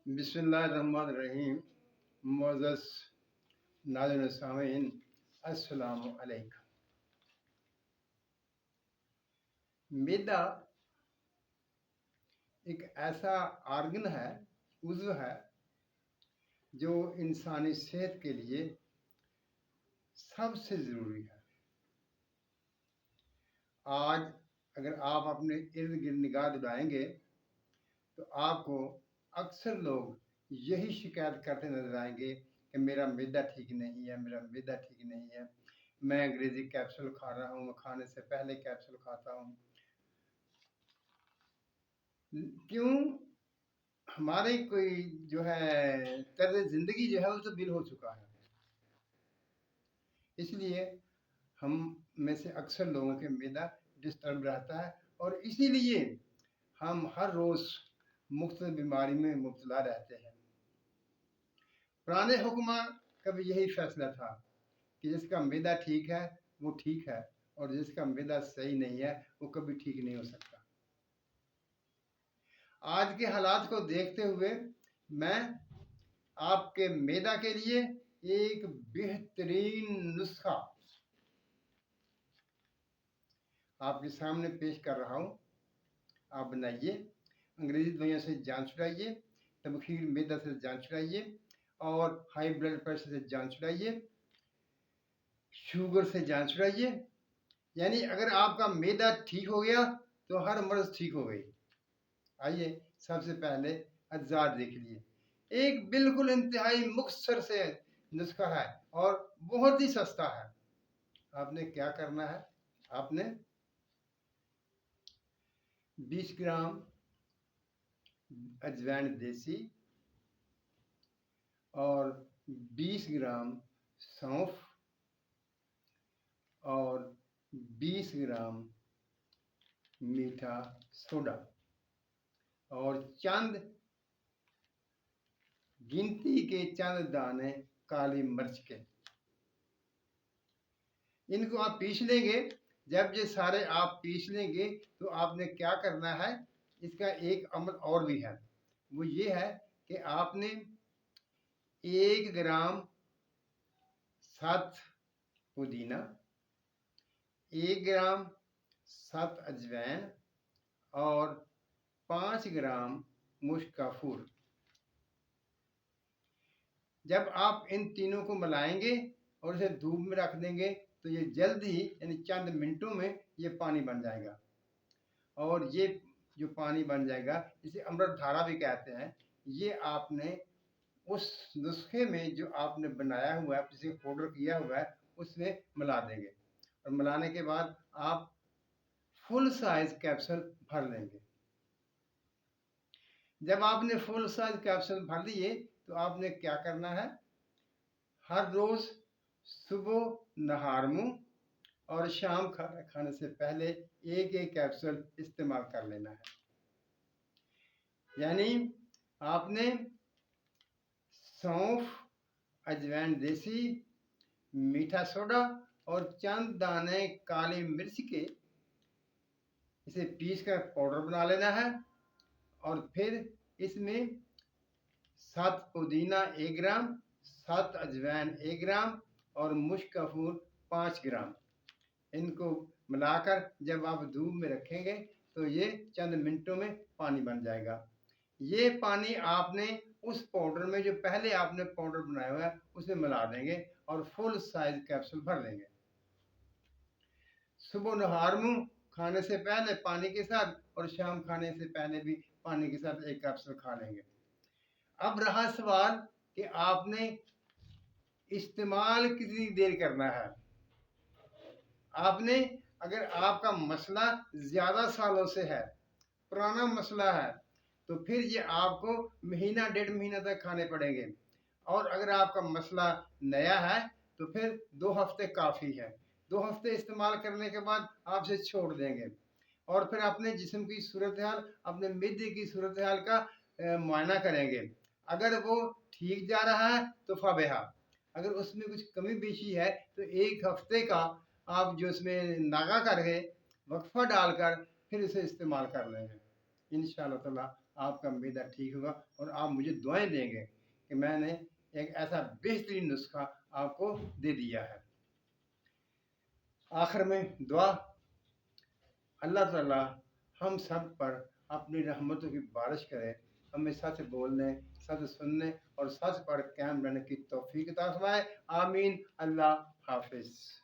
बिस्मिल्लाहिर्रहमानिर्रहीम। मुअज़्ज़ज़ नाज़रीन व सामीन, अस्सलामु अलैकुम। मैदा एक ऐसा आर्गन है, उज़्व है, जो इंसानी सेहत के लिए सबसे ज़रूरी है। आज अगर आप अपने इर्द गिर्द निगाह दौड़ाएंगे तो आपको अक्सर लोग यही शिकायत करते नजर आएंगे कि मेरा मैदा ठीक नहीं है, मेरा मैदा ठीक नहीं है, मैं अंग्रेजी कैप्सूल खा रहा हूँ, मैं खाने से पहले कैप्सूल खाता हूँ। क्यों? हमारे कोई जो है तर्ज जिंदगी जो है वो तब्दील हो चुका है। इसलिए हम में से अक्सर लोगों के मैदा डिस्टर्ब रहता है और इसीलिए हम हर रोज़ मुख्तलिफ बीमारी में मुब्तला रहते हैं। पुराने हुक्मा का भी यही फैसला था कि जिसका मैदा ठीक है वो ठीक है और जिसका मैदा सही नहीं है वो कभी ठीक नहीं हो सकता। आज के हालात को देखते हुए मैं आपके मैदा के लिए एक बेहतरीन नुस्खा आपके सामने पेश कर रहा हूँ। आप बनाइए, अंग्रेजी दवाइयों से जान छुड़ाइए, तबखीर मैदा से जान छुड़ाइए और हाई ब्लड प्रेशर से जान छुड़ाइए, शुगर से जान छुड़ाइए। यानी अगर आपका मैदा ठीक हो गया तो हर मर्ज ठीक हो गई। आइए सबसे पहले अज्जार देख लीजिए। एक बिल्कुल इंतहाई मुख्तसर से नुस्खा है और बहुत ही सस्ता है। आपने क्या करना है, आपने 20 ग्राम अजवाइन देसी और 20 ग्राम सौंफ और 20 ग्राम मीठा सोडा और चंद गिनती के चंद दाने काली मिर्च के, इनको आप पीस लेंगे। जब ये सारे आप पीस लेंगे तो आपने क्या करना है, इसका एक अमल और भी है। वो ये है कि आपने 1 ग्राम सात पुदीना, 1 ग्राम सात अजवाइन और 5 ग्राम मुश्काफूर, जब आप इन तीनों को मिलाएंगे और इसे धूप में रख देंगे तो ये जल्द ही यानी चंद मिनटों में ये पानी बन जाएगा। और ये जो पानी बन जाएगा इसे अमृत धारा भी कहते हैं। ये आपने उस नुस्खे में जो आपने बनाया हुआ है, जिसे पाउडर किया हुआ है, उसमें मिला देंगे और मिलाने के बाद आप फुल साइज कैप्सूल भर लेंगे। जब आपने फुल साइज कैप्सूल भर लिए तो आपने क्या करना है, हर रोज सुबह नहार मुंह और शाम खाना खाने से पहले एक एक कैप्सूल इस्तेमाल कर लेना है। यानी आपने सौंफ, अजवाइन देसी, मीठा सोडा और चंद दाने काली मिर्च के इसे पीस कर पाउडर बना लेना है और फिर इसमें 7 पुदीना 1 ग्राम, 7 अजवाइन 1 ग्राम और मुश्क कपूर 5 ग्राम, इनको मिलाकर जब आप धूप में रखेंगे तो ये चंद मिनटों में पानी बन जाएगा। ये पानी आपने उस पाउडर में जो पहले आपने पाउडर बनाया हुआ है उसमें मिला देंगे और फुल साइज कैप्सूल भर लेंगे। सुबह नहार मुंह खाने से पहले पानी के साथ और शाम खाने से पहले भी पानी के साथ एक कैप्सूल खा लेंगे। अब रहा सवाल कि आपने इस्तेमाल कितनी देर करना है। आपने, अगर आपका मसला ज़्यादा सालों से है, पुराना मसला है, तो फिर ये आपको महीना 1.5 महीना तक खाने पड़ेंगे। और अगर आपका मसला नया है तो फिर 2 हफ्ते काफ़ी है। 2 हफ्ते इस्तेमाल करने के बाद आप इसे छोड़ देंगे और फिर अपने जिस्म की सूरत हाल, अपने मैदे की सूरत हाल का मुआयना करेंगे। अगर वो ठीक जा रहा है तो फ़ाबिहा, अगर उसमें कुछ कमी पेशी है तो 1 हफ्ते का आप जो इसमें नागा करके वक्फा डालकर फिर इसे इस्तेमाल कर लेंगे। इंशाअल्लाह ताला आपका मैदा ठीक होगा और आप मुझे दुआएं देंगे कि मैंने एक ऐसा बेहतरीन नुस्खा आपको दे दिया है। आखिर में दुआ, अल्लाह ताला हम सब पर अपनी रहमतों की बारिश करे, हमें सच बोलने, सच सुनने और सच पर कायम रहने की तौफीक अता फरमाए। आमीन। अल्लाह हाफिज़।